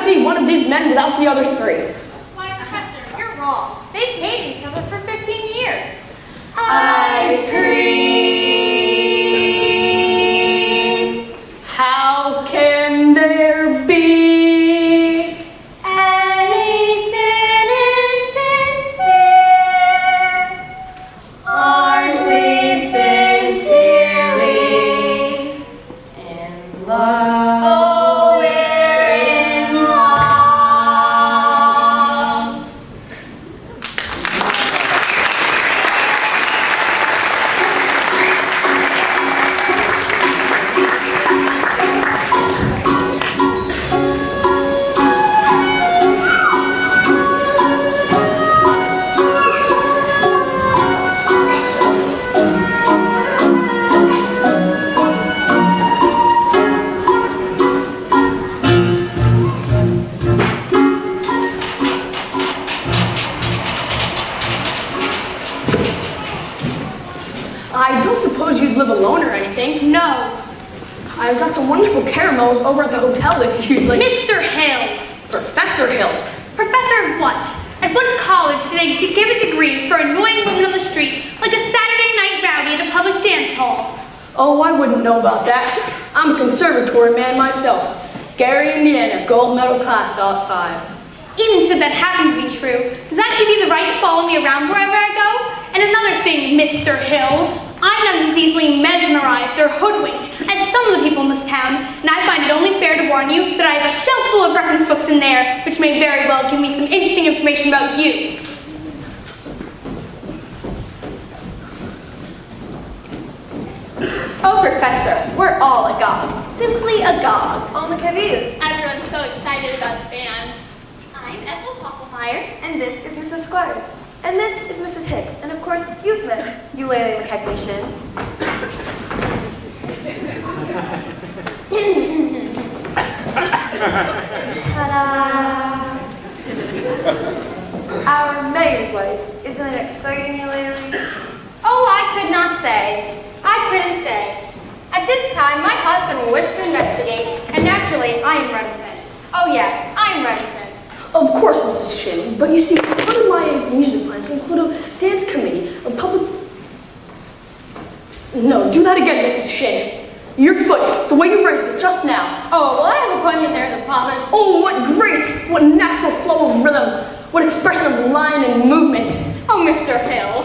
see one of these men without the other three. Why, Professor, you're wrong. They've hated each other for 15 years. Ice cream. How can there be Any sin insincere? Aren't we sincerely in love? Oh, we're in love. I don't suppose you'd live alone or anything. No. I've got some wonderful caramels over at the hotel if you'd like. Mr. Hill. Professor Hill. Professor of what? At what college do they give a degree for annoying women on the street like a Saturday night rowdy at a public dance hall? Oh, I wouldn't know about that. I'm a conservatory man myself. Gary, Indiana, gold medal class, all 5. Even should that happen to be true, does that give you the right to follow me around wherever I go? And another thing, Mr. Hill, I'm not as easily mesmerized or hoodwinked as some of the people in this town, and I find it only fair to warn you that I have a shelf full of reference books in there, which may very well give me some interesting information about you. Oh, Professor, we're all agog. Simply agog. On the qui-vive. Everyone's so excited about the band. I'm Ethel Toppelmeyer. And this is Mrs. Squires. And this is Mrs. Hicks. And of course, you've met Eulalie McKechnie Shin. Ta-da! Our mayor's wife. Isn't it exciting, Eulalie? Oh, I could not say. I couldn't say. At this time, my husband will wish to investigate, and naturally, I am reticent. Oh yes, I am reticent. Of course, Mrs. Shin, but you see, one of my music plans include a dance committee, a public... No, do that again, Mrs. Shin. Your foot, the way you raised it just now. Oh, well, I have a bunion there that bothers. Oh, what grace, what natural flow of rhythm, what expression of line and movement. Oh, Mr. Hill.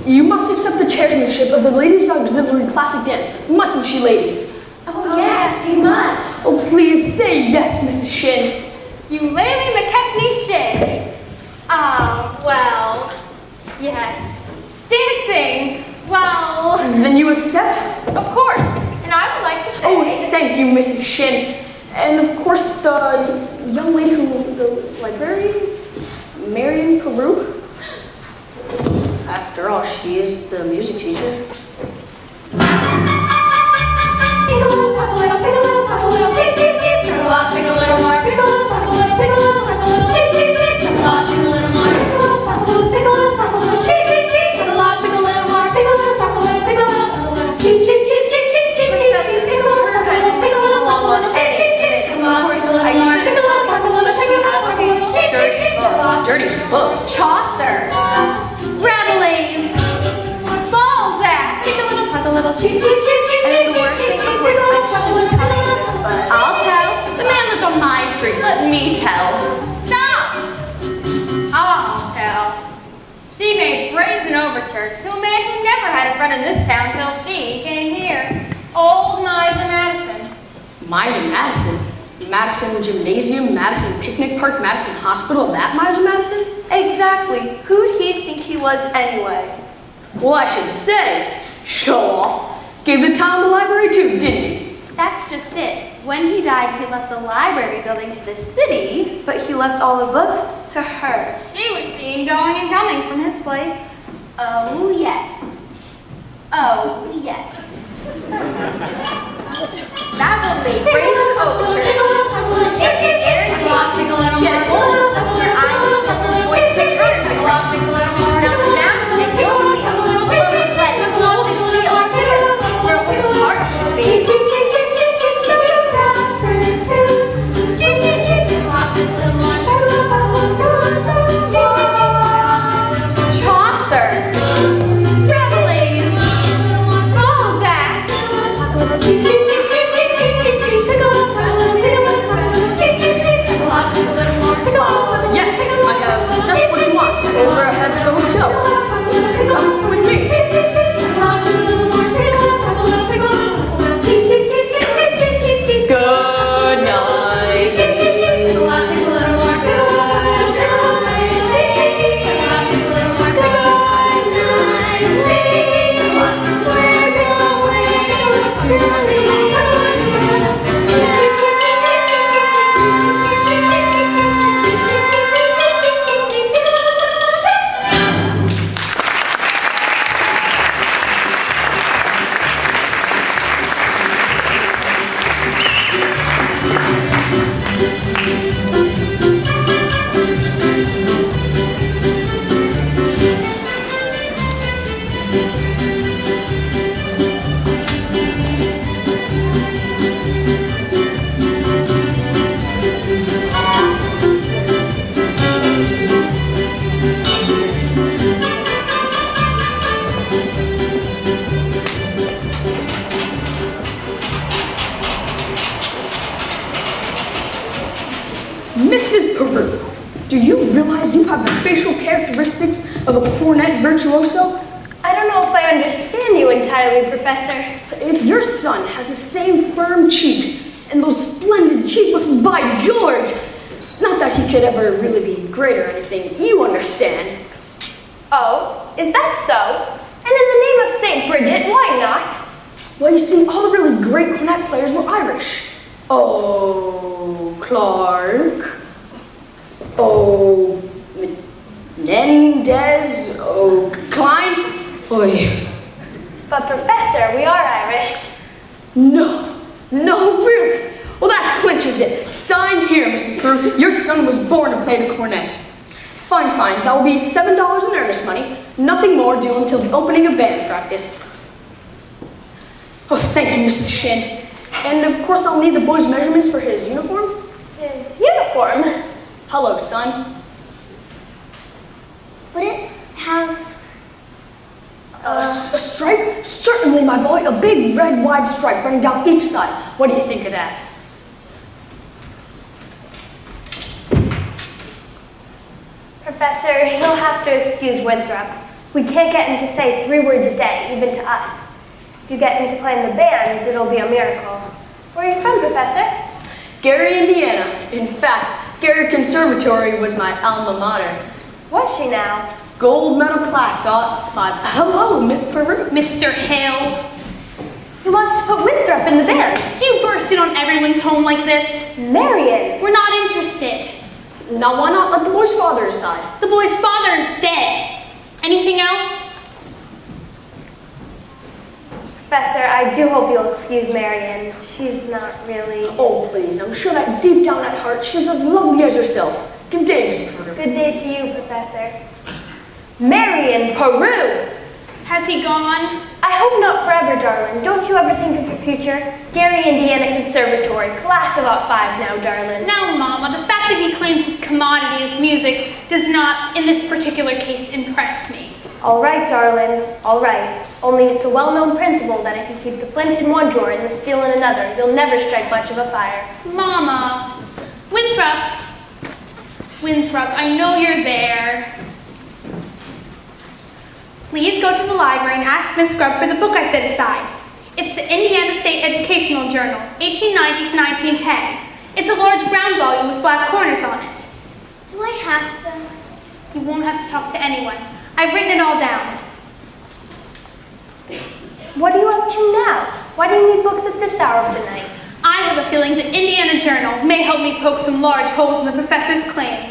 You must accept the chairmanship of the Ladies' Auxiliary Classic Dance, mustn't she, ladies? Oh, yes, you must. Oh, please say yes, Mrs. Shin. Eulalie McKechnie Shin. Ah, well, yes. Dancing, well... Then you accept? Of course, and I would like to say... Oh, thank you, Mrs. Shin. And of course, the young lady who, the librarian, Marion Peru. After all, she is the music teacher. Pick a little, tuck a little, pick a little, tuck a little, cheep, cheep, cheep, pick a lot, pick a little more, pick a little, tuck a little, pick a little, tuck a little, cheep, cheep, cheep, pick a lot, pick a little more, pick a little, tuck a little, pick a little, tuck a little, cheep, cheep, cheep, pick a lot, pick a little more, pick a little, tuck a little, pick a little, tuck a little, cheep, cheep, cheep, cheep, cheep, cheep, cheep, cheep, pick a little, tuck a little, pick a little, tuck a little, cheep, cheep, cheep, pick a lot, pick a little more, pick a little, tuck a little, pick a little, tuck a little, cheep, cheep, cheep, pick a lot. Dirty books. Chaucer. Rabelais. Balzac. Pick a little, tuck a little, cheep, cheep, cheep, cheep, cheep, cheep, cheep, cheep, pick a little, tuck a little, pick a little, tuck a little. I'll tell. The man lived on my street. Let me tell. Stop! I'll tell. She made brazen overtures to a man who never had a friend in this town till she came here. Old Miser Madison. Miser Madison? Madison Gymnasium, Madison Picnic Park, Madison Hospital, that Miser Madison? Exactly. Who'd he think he was anyway? Well, I should say, show off. Gave the town the library too, didn't he? That's just it. When he died, he left the library building to the city. But he left all the books to her. She was seen going and coming from his place. Oh, yes. Oh, yes. That will be brazen overtures. She had a golden look in her eyes and silver voice, big heart, big love, big love, just melted down and gave me a little love of blood, slowly seal our fingers, where with heart beat. Mrs. Peru, do you realize you have the facial characteristics of a cornet virtuoso? I don't know if I understand you entirely, Professor. If your son has the same firm cheek and those splendid cheekbones, by George! Not that he could ever really be great or anything, you understand. Oh, is that so? And in the name of St. Bridget, why not? Well, you see, all the really great cornet players were Irish. Oh, Clark. Oh, Menendez. Oh, Klein. Oy. But Professor, we are Irish. No, really. Well, that clinches it. Sign here, Mrs. Peru. Your son was born to play the cornet. Fine. That will be $7 in earnest money. Nothing more due until the opening of band practice. Oh, thank you, Mrs. Shin. And of course, I'll need the boy's measurements for his uniform. His uniform? Hello, son. Would it have A stripe? Certainly, my boy. A big red wide stripe running down each side. What do you think of that? Professor, you'll have to excuse Winthrop. We can't get him to say 3 words a day, even to us. If you get him to play in the band, it'll be a miracle. Where are you from, Professor? Gary, Indiana. In fact, Gary Conservatory was my alma mater. Was she now? Gold medal class, 5. Hello, Miss Peru. Mr. Hill, He wants to put Winthrop in the band. do you burst in on everyone's home like this? Marion. We're not interested. Now, why not let the boy's father decide? The boy's father is dead. Anything else? Professor, I do hope you'll excuse Marion. She's not really... Oh, please. I'm sure that deep down at heart, she's as lovely as yourself. Good day, Miss Peru. Good day to you, Professor. Marion Peru! Has he gone? I hope not forever, darling. Don't you ever think of your future? Gary, Indiana Conservatory, class of '05 now, darling. Now, Mama, the fact that he claims his commodity is music does not, in this particular case, impress me. All right, darling, all right. Only it's a well-known principle that if you keep the flint in one drawer and the steel in another, you'll never strike much of a fire. Mama, Winthrop, I know you're there. Please go to the library and ask Miss Scrub for the book I set aside. It's the Indiana State Educational Journal, 1890 to 1910. It's a large brown volume with black corners on it. do I have to? You won't have to talk to anyone. I've written it all down. What are you up to now? Why do you need books at this hour of the night? I have a feeling the Indiana Journal may help me poke some large holes in the professor's claim.